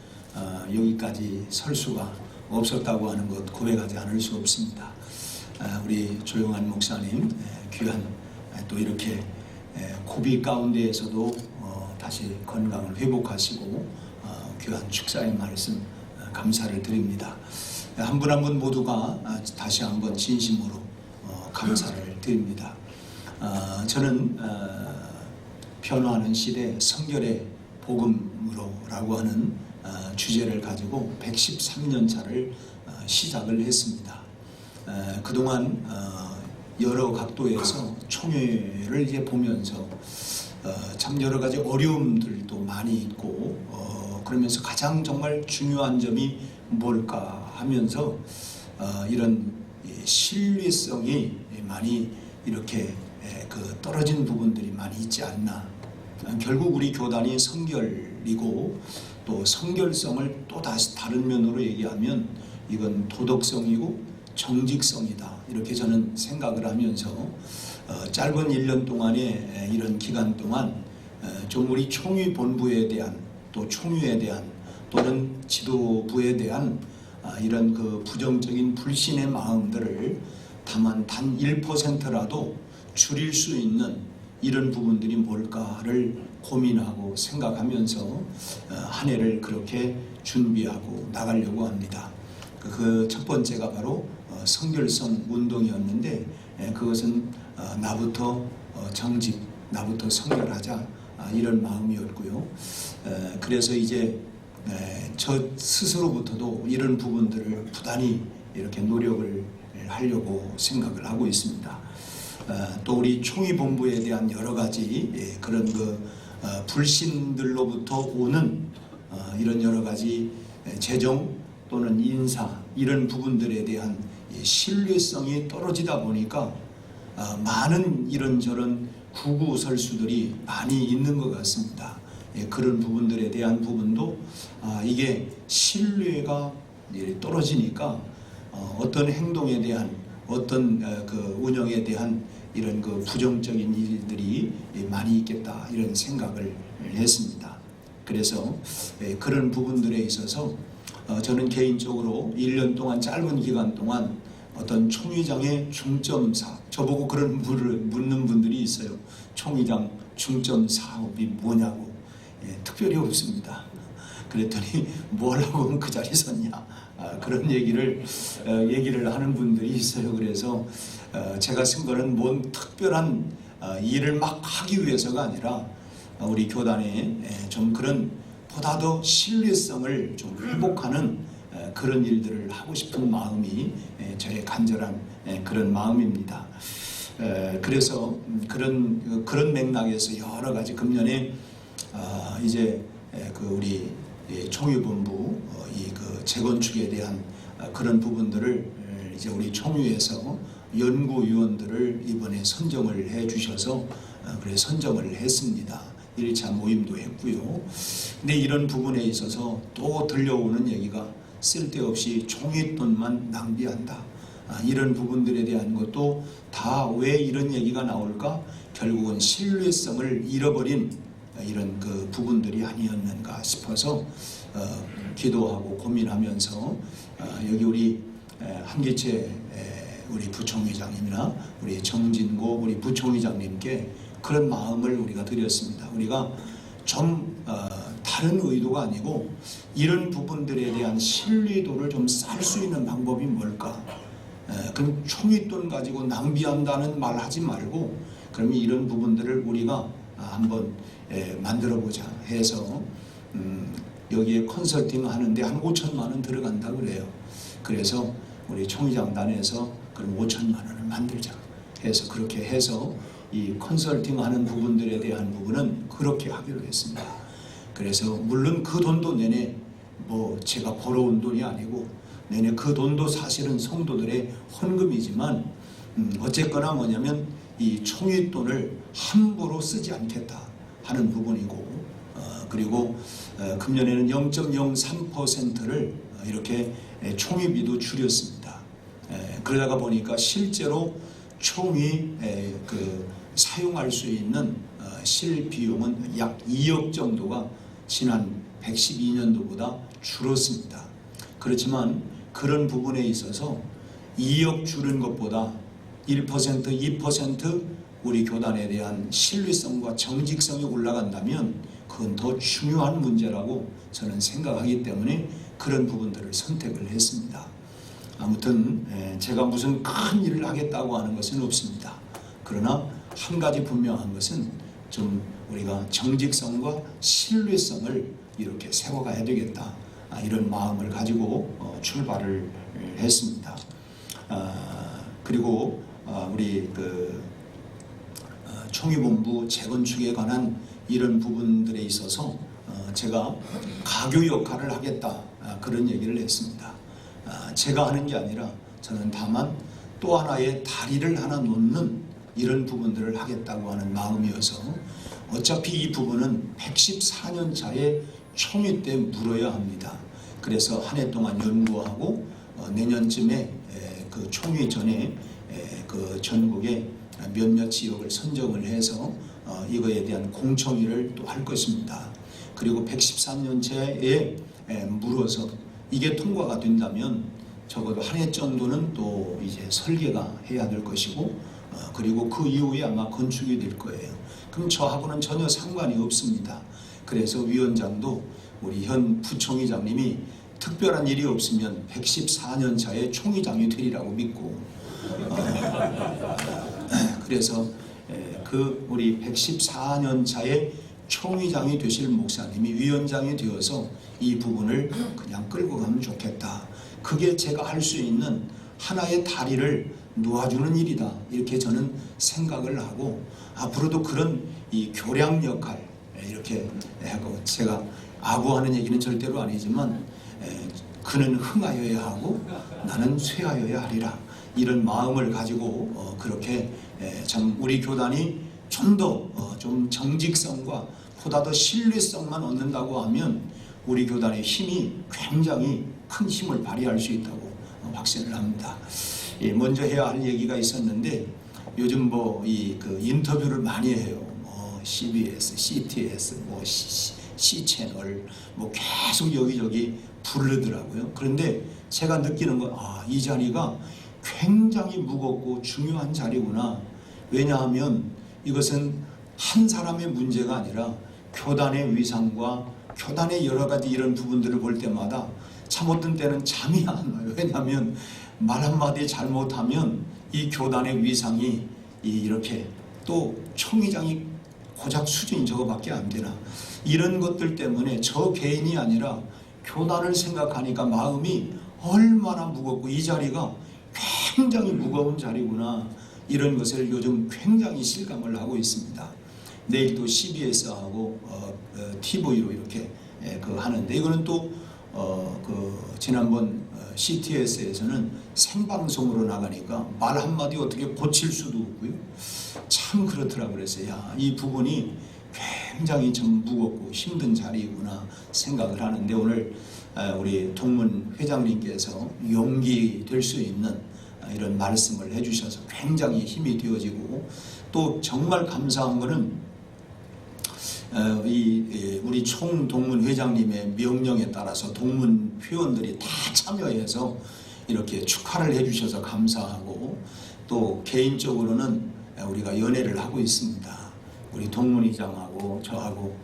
여기까지 설 수가 없었다고 하는 것 고백하지 않을 수 없습니다. 우리 조용한 목사님, 귀한 또 이렇게 고비 가운데에서도 다시 건강을 회복하시고 귀한 축사의 말씀 감사를 드립니다. 한 분 한 분 모두가 다시 한번 진심으로 감사를 드립니다. 저는 변화하는 시대 성결의 복음으로라고 하는 주제를 가지고 113년 차를 시작을 했습니다. 그동안 여러 각도에서 총회를 이제 보면서 참 여러 가지 어려움들도 많이 있고, 그러면서 가장 정말 중요한 점이 뭘까 하면서 이런 신뢰성이 많이 이렇게 떨어진 부분들이 많이 있지 않나. 결국 우리 교단이 성결이고, 또 성결성을 또 다시 다른 면으로 얘기하면 이건 도덕성이고 정직성이다, 이렇게 저는 생각을 하면서 짧은 1년 동안의 이런 기간 동안 좀 우리 총회 본부에 대한, 또 총회에 대한, 또는 지도부에 대한 이런 그 부정적인 불신의 마음들을 다만 단 1%라도 줄일 수 있는 이런 부분들이 뭘까를 고민하고 생각하면서 한 해를 그렇게 준비하고 나가려고 합니다. 그 첫 번째가 바로 성결성 운동이었는데, 그것은 나부터 정직, 나부터 성결하자, 이런 마음이었고요. 그래서 이제 저 스스로부터도 이런 부분들을 부단히 이렇게 노력을 하려고 생각을 하고 있습니다. 또 우리 총회 본부에 대한 여러 가지 그런 불신들로부터 오는 이런 여러 가지 재정 또는 인사, 이런 부분들에 대한 신뢰성이 떨어지다 보니까 많은 이런저런 구구설수들이 많이 있는 것 같습니다. 그런 부분들에 대한 부분도 이게 신뢰가 떨어지니까 어떤 행동에 대한, 어떤 그 운영에 대한 이런 그 부정적인 일들이 많이 있겠다, 이런 생각을 했습니다. 그래서 그런 부분들에 있어서 저는 개인적으로 1년 동안, 짧은 기간 동안 어떤 총회장의 중점사, 저보고 그런 묻는 분들이 있어요. 총회장 중점 사업이 뭐냐고. 특별히 없습니다. 그랬더니 뭐 하려고 그 자리에 섰냐, 그런 얘기를 하는 분들이 있어요. 그래서 제가 쓴 거는 뭔 특별한 일을 막 하기 위해서가 아니라 우리 교단에 좀 그런 보다 더 신뢰성을 좀 회복하는 그런 일들을 하고 싶은 마음이 저의 간절한 그런 마음입니다. 그래서 그런 맥락에서 여러 가지 금년에 이제 그 우리 총회본부 그 재건축에 대한 그런 부분들을 이제 우리 총회에서 연구위원들을 이번에 선정을 해 주셔서 그래 선정을 했습니다. 1차 모임도 했고요. 근데 이런 부분에 있어서 또 들려오는 얘기가 쓸데없이 총회 돈만 낭비한다, 이런 부분들에 대한 것도 다 왜 이런 얘기가 나올까? 결국은 신뢰성을 잃어버린 이런 그 부분들이 아니었는가 싶어서 기도하고 고민하면서 여기 우리 한기채 우리 부총회장님이나 우리 정진고 우리 부총회장님께 그런 마음을 우리가 드렸습니다. 우리가 좀 다른 의도가 아니고 이런 부분들에 대한 신뢰도를 좀 쌓을 수 있는 방법이 뭘까? 그럼 총잇돈 가지고 낭비한다는 말 하지 말고 그러면 이런 부분들을 우리가 한번 만들어 보자 해서 여기에 컨설팅 하는데 한 5천만 원 들어간다 그래요. 그래서 우리 총회장단에서 그럼 5천만 원을 만들자 해서 그렇게 해서 이 컨설팅 하는 부분들에 대한 부분은 그렇게 하기로 했습니다. 그래서 물론 그 돈도 내내 뭐 제가 벌어온 돈이 아니고 내내 그 돈도 사실은 성도들의 헌금이지만 어쨌거나 뭐냐면 이 총회돈을 함부로 쓰지 않겠다 하는 부분이고 그리고 금년에는 0.03%를 이렇게 총회비도 줄였습니다. 그러다가 보니까 실제로 총회 사용할 수 있는 실비용은 약 2억 정도가 지난 112년도보다 줄었습니다. 그렇지만 그런 부분에 있어서 2억 줄은 것보다 1%, 2% 우리 교단에 대한 신뢰성과 정직성이 올라간다면 그건 더 중요한 문제라고 저는 생각하기 때문에 그런 부분들을 선택을 했습니다. 아무튼 제가 무슨 큰 일을 하겠다고 하는 것은 없습니다. 그러나 한 가지 분명한 것은 좀 우리가 정직성과 신뢰성을 이렇게 세워가야 되겠다 이런 마음을 가지고 출발을 했습니다. 그리고 우리 총회본부 재건축에 관한 이런 부분들에 있어서 제가 가교 역할을 하겠다 그런 얘기를 했습니다. 제가 하는 게 아니라 저는 다만 또 하나의 다리를 하나 놓는 이런 부분들을 하겠다고 하는 마음이어서 어차피 이 부분은 114년 차에 총회 때 물어야 합니다. 그래서 한 해 동안 연구하고 내년쯤에 그 총회 전에 그 전국에 몇몇 지역을 선정을 해서 이거에 대한 공청회를 또 할 것입니다. 그리고 113년째에 물어서 이게 통과가 된다면 적어도 한 해 정도는 또 이제 설계가 해야 될 것이고 그리고 그 이후에 아마 건축이 될 거예요. 그럼 저하고는 전혀 상관이 없습니다. 그래서 위원장도 우리 현 부총회장님이 특별한 일이 없으면 114년 차에 총회장이 되리라고 믿고 그래서 그 우리 114년 차에 총회장이 되실 목사님이 위원장이 되어서 이 부분을 그냥 끌고 가면 좋겠다. 그게 제가 할 수 있는 하나의 다리를 놓아주는 일이다. 이렇게 저는 생각을 하고 앞으로도 그런 이 교량 역할 이렇게 하고 제가 아부하는 얘기는 절대로 아니지만 그는 흥하여야 하고 나는 쇠하여야 하리라. 이런 마음을 가지고 그렇게 참 우리 교단이 좀 더 좀 정직성과 보다 더 신뢰성만 얻는다고 하면 우리 교단의 힘이 굉장히 큰 힘을 발휘할 수 있다고 확신을 합니다. 먼저 해야 할 얘기가 있었는데 요즘 뭐 그 인터뷰를 많이 해요. 뭐 CBS, CTS, 뭐 C 채널 뭐 계속 여기저기 부르더라고요. 그런데 제가 느끼는 건 이 자리가 굉장히 무겁고 중요한 자리구나. 왜냐하면 이것은 한 사람의 문제가 아니라 교단의 위상과 교단의 여러 가지 이런 부분들을 볼 때마다 참 어떤 때는 잠이 안 와요. 왜냐하면 말 한마디 잘못하면 이 교단의 위상이 이렇게 또 총회장이 고작 수준이 저거밖에 안 되나. 이런 것들 때문에 저 개인이 아니라 교단을 생각하니까 마음이 얼마나 무겁고 이 자리가 굉장히 무거운 자리구나. 이런 것을 요즘 굉장히 실감을 하고 있습니다. 내일 또 CBS하고 TV로 이렇게 하는데 이거는 또 지난번 CTS에서는 생방송으로 나가니까 말 한마디 어떻게 고칠 수도 없고요. 참 그렇더라고요. 그래서 이 부분이 굉장히 좀 무겁고 힘든 자리구나 생각을 하는데 오늘 우리 동문 회장님께서 용기 될 수 있는 이런 말씀을 해주셔서 굉장히 힘이 되어지고 또 정말 감사한 거는 우리 총 동문 회장님의 명령에 따라서 동문 회원들이 다 참여해서 이렇게 축하를 해주셔서 감사하고 또 개인적으로는 우리가 연애를 하고 있습니다. 우리 동문회장하고 저하고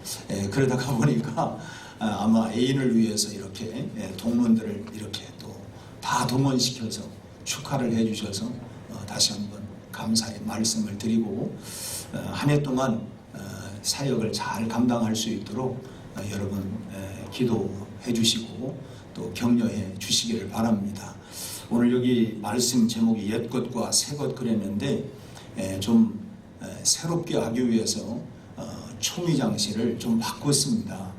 그러다가 보니까 아마 애인을 위해서 이렇게 동문들을 이렇게 또 다 동원시켜서 축하를 해주셔서 다시 한번 감사의 말씀을 드리고 한 해 동안 사역을 잘 감당할 수 있도록 여러분 기도해 주시고 또 격려해 주시기를 바랍니다. 오늘 여기 말씀 제목이 옛것과 새것 그랬는데 좀 새롭게 하기 위해서 총회 장치를 좀 바꿨습니다.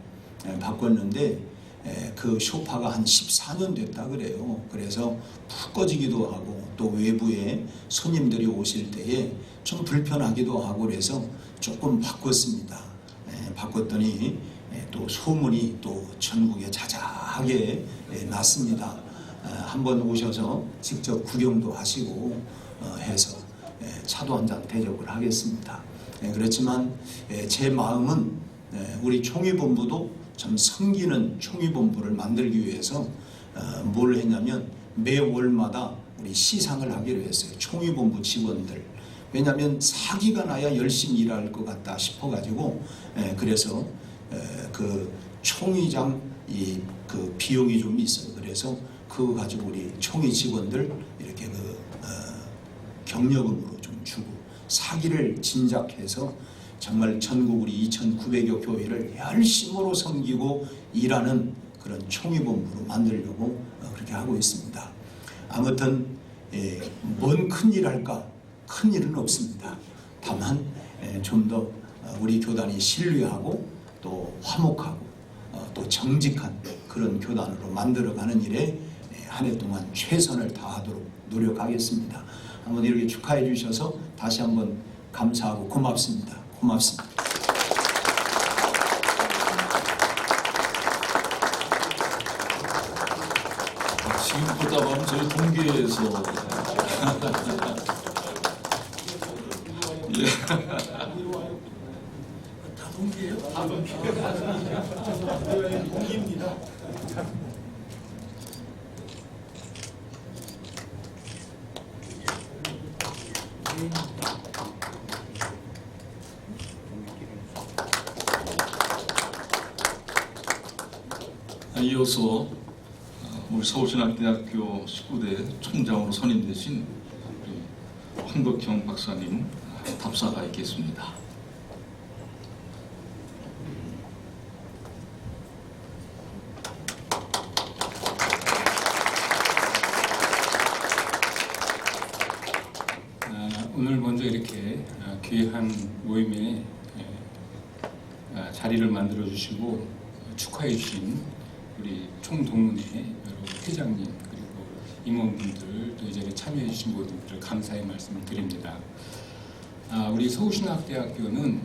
바꿨는데 그 쇼파가 한 14년 됐다 그래요. 그래서 푹 꺼지기도 하고 또 외부에 손님들이 오실 때에 좀 불편하기도 하고 그래서 조금 바꿨습니다. 바꿨더니 또 소문이 또 전국에 자자하게 났습니다. 한번 오셔서 직접 구경도 하시고 해서 차도 한 잔 대접을 하겠습니다. 그렇지만 제 마음은 우리 총회본부도 참 섬기는 총회본부를 만들기 위해서 뭘 했냐면 매 월마다 우리 시상을 하기로 했어요. 총회본부 직원들. 왜냐하면 사기가 나야 열심히 일할 것 같다 싶어가지고 그래서 그 총회장 그 비용이 좀 있어요. 그래서 그거 가지고 우리 총회 직원들 이렇게 경력금으로 좀 주고 사기를 진작해서 정말 전국 우리 2,900여 교회를 열심으로 섬기고 일하는 그런 총회본부로 만들려고 그렇게 하고 있습니다. 아무튼 뭔 큰일 할까? 큰일은 없습니다. 다만 좀 더 우리 교단이 신뢰하고 또 화목하고 또 정직한 그런 교단으로 만들어가는 일에 한 해 동안 최선을 다하도록 노력하겠습니다. 한번 이렇게 축하해 주셔서 다시 한번 감사하고 고맙습니다. 고맙습니다. 지금 보다 보면 저희 동계에서 예. 다 동기예요? 다 동기입니다. 이어서 우리 서울신학대학교 19대 총장으로 선임되신 우리 황덕형 박사님 답사가 있겠습니다. 오늘 먼저 이렇게 귀한 모임에 자리를 만들어 주시고 축하해 주신 우리 총동문회 여러 회장님 그리고 임원분들 또 이 자리에 참여해 주신 모든 분들 감사의 말씀을 드립니다. 우리 서울신학대학교는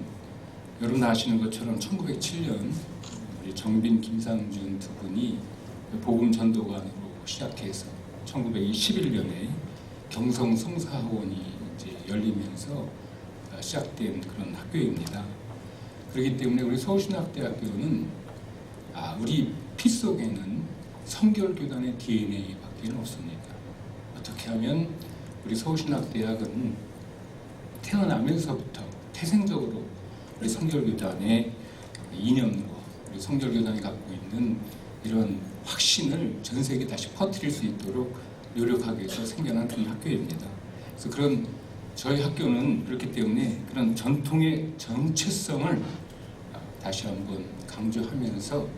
여러분 아시는 것처럼 1907년 우리 정빈, 김상준 두 분이 복음 전도관으로 시작해서 1921년에 경성 성사학원이 이제 열리면서 시작된 그런 학교입니다. 그렇기 때문에 우리 서울신학대학교는 우리 피 속에는 성결교단의 DNA밖에 없습니다. 어떻게 하면 우리 서울신학대학은 태어나면서부터 태생적으로 우리 성결교단의 이념과 우리 성결교단이 갖고 있는 이런 확신을 전 세계에 다시 퍼뜨릴 수 있도록 노력하기 위해서 생겨난 그런 학교입니다. 그래서 그런 저희 학교는 그렇기 때문에 그런 전통의 정체성을 다시 한번 강조하면서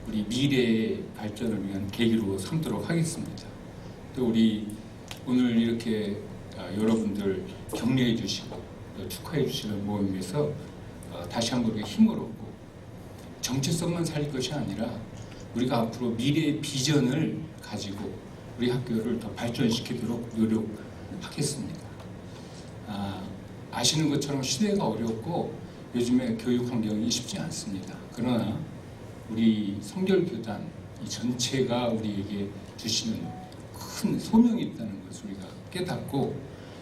우리 미래의 발전을 위한 계기로 삼도록 하겠습니다. 또 우리 오늘 이렇게 여러분들 격려해 주시고 또 축하해 주시는 모임에서 다시 한번 우리가 힘을 얻고 정체성만 살릴 것이 아니라 우리가 앞으로 미래의 비전을 가지고 우리 학교를 더 발전시키도록 노력하겠습니다. 아시는 것처럼 시대가 어렵고 요즘에 교육 환경이 쉽지 않습니다. 그러나 우리 성결교단 이 전체가 우리에게 주시는 큰 소명이 있다는 것을 우리가 깨닫고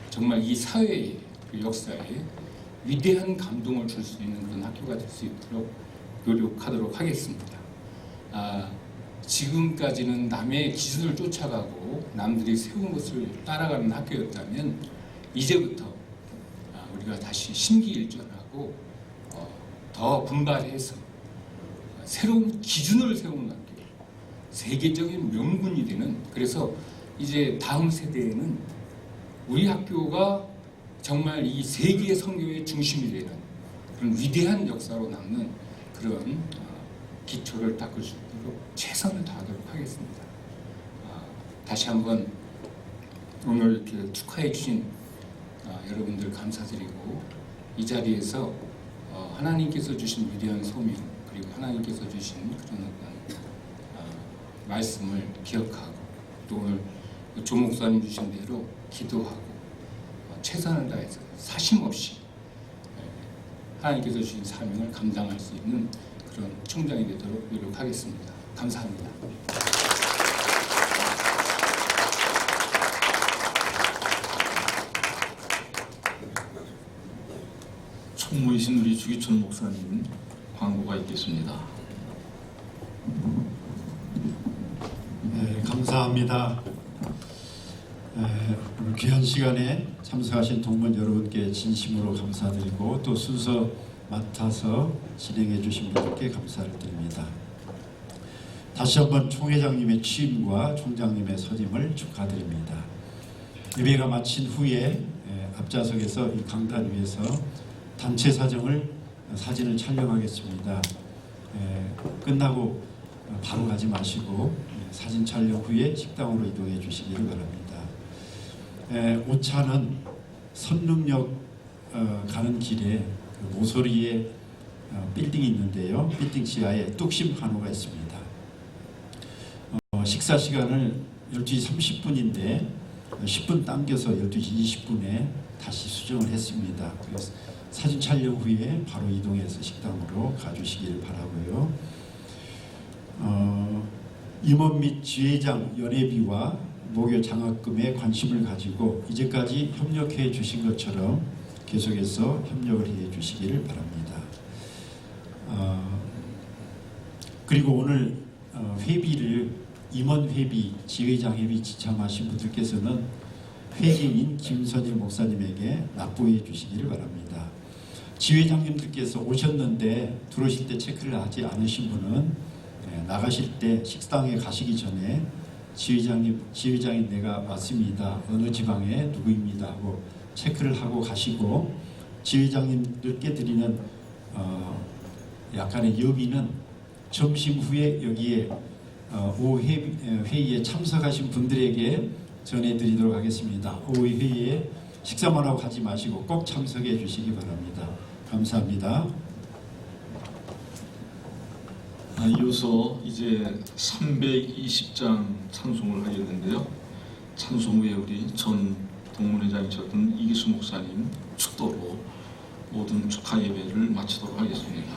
정말 이 사회의 그 역사에 위대한 감동을 줄 수 있는 그런 학교가 될 수 있도록 노력하도록 하겠습니다. 지금까지는 남의 기준을 쫓아가고 남들이 세운 것을 따라가는 학교였다면 이제부터 우리가 다시 심기일전하고 더 분발해서 새로운 기준을 세우는 학교, 세계적인 명분이 되는, 그래서 이제 다음 세대에는 우리 학교가 정말 이 세계 선교의 중심이 되는 그런 위대한 역사로 남는 그런 기초를 닦을 수 있도록 최선을 다하도록 하겠습니다. 다시 한번 오늘 이렇게 축하해 주신 여러분들 감사드리고, 이 자리에서 하나님께서 주신 위대한 소명, 그리고 하나님께서 주신 그런 말씀을 기억하고, 또 오늘 조 목사님 주신 대로 기도하고 최선을 다해서 사심 없이 하나님께서 주신 사명을 감당할 수 있는 그런 총장이 되도록 노력하겠습니다. 감사합니다. 총무이신 우리 주기천 목사님 광고가 있겠습니다. 네, 감사합니다. 오늘 귀한 시간에 참석하신 동문 여러분께 진심으로 감사드리고, 또 순서 맡아서 진행해 주신 분들께 감사를 드립니다. 다시 한번 총회장님의 취임과 총장님의 선임을 축하드립니다. 예배가 마친 후에 앞좌석에서 이 강단 위에서 단체 사진을 촬영하겠습니다. 끝나고 바로 가지 마시고 사진 촬영 후에 식당으로 이동해 주시기를 바랍니다. 오차는 선릉역 가는 길에 모서리에 빌딩이 있는데요. 빌딩 지하에 뚝심 한우가 있습니다. 식사 시간을 12시 30분인데 10분 당겨서 12시 20분에 다시 수정을 했습니다. 그래서 사진 촬영 후에 바로 이동해서 식당으로 가주시길 바라고요. 임원 및 지회장 연회비와 모교 장학금에 관심을 가지고 이제까지 협력해 주신 것처럼 계속해서 협력을 해 주시기를 바랍니다. 그리고 오늘 회비를 임원 회비, 지회장 회비 지참하신 분들께서는 회계인 김선일 목사님에게 납부해 주시기를 바랍니다. 지회장님들께서 오셨는데 들어오실 때 체크를 하지 않으신 분은 나가실 때 식당에 가시기 전에 지회장이 내가 왔습니다. 어느 지방에 누구입니다 하고 체크를 하고 가시고, 지회장님들께 드리는 약간의 여비는 점심 후에 여기에 오후 회의에 참석하신 분들에게 전해드리도록 하겠습니다. 오후 회의에 식사만 하고 가지 마시고 꼭 참석해 주시기 바랍니다. 감사합니다. 이어서 이제 320장 찬송을 하겠는데요. 찬송 후에 우리 전 동문회장이셨던 이기수 목사님 축도로 모든 축하 예배를 마치도록 하겠습니다.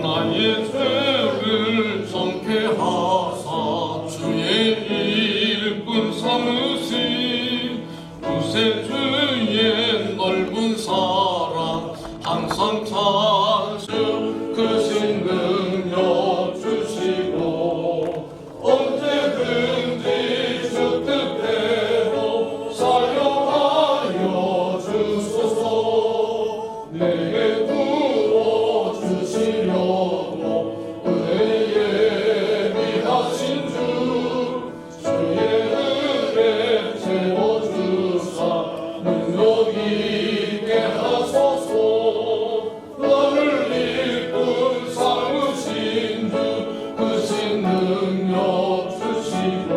나의 죄를 정케 하사 주의 일꾼 삼으신 구세주의 넓은 사랑 항상 찾으 크신 능력 주시고, 언제든지 주 뜻대로 사용하여 주소서. 내게 부어 주시려고 은혜 예비하신 주, 주의 은혜 채워주사 능력 있게 하소서. 너를 일꾼 삼으신 주, 크신 능력 주시고,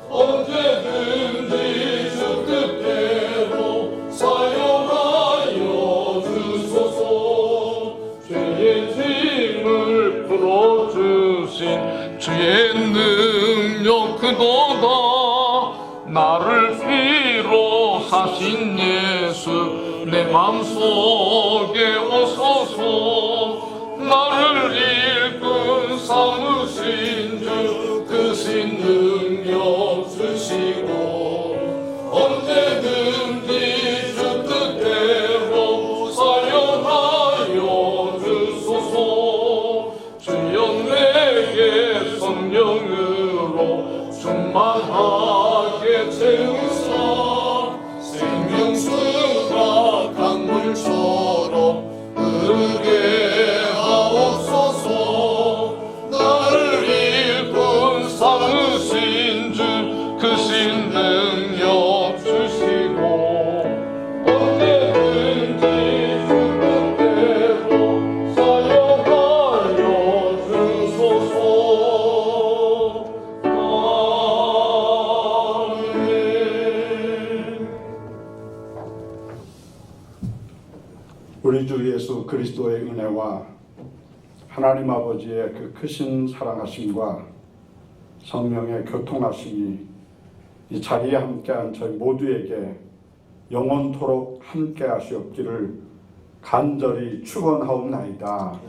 언제든지 주 뜻대로 사용하여 주소서. 죄의 짐을 풀어주신 주의 능력 크도다. 나를 피로 사신 예수 내 맘속에 오소서. 나를 일꾼 삼으신 주, 크신 능력 주시고, 언제든지 주 뜻대로 사용하여 주소서. 주여 내게 성령으로 충만하게 채우사 생명수가 강물처럼 흐르게 하옵소서. 나를 일꾼 삼으신 주 크신 능력 주시고 언제든지 주뜻대로 사용하여 주소서. 우리 주 예수 그리스도의 은혜와 하나님 아버지의 그 크신 사랑하심과 성령의 교통하심이 이 자리에 함께한 저희 모두에게 영원토록 함께 하시옵기를 간절히 축원하옵나이다.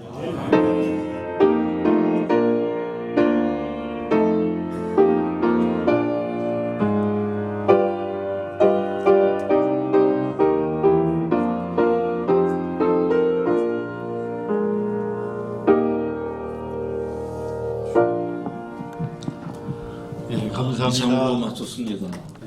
예, 이상으로 감사합니다. 마쳤습니다.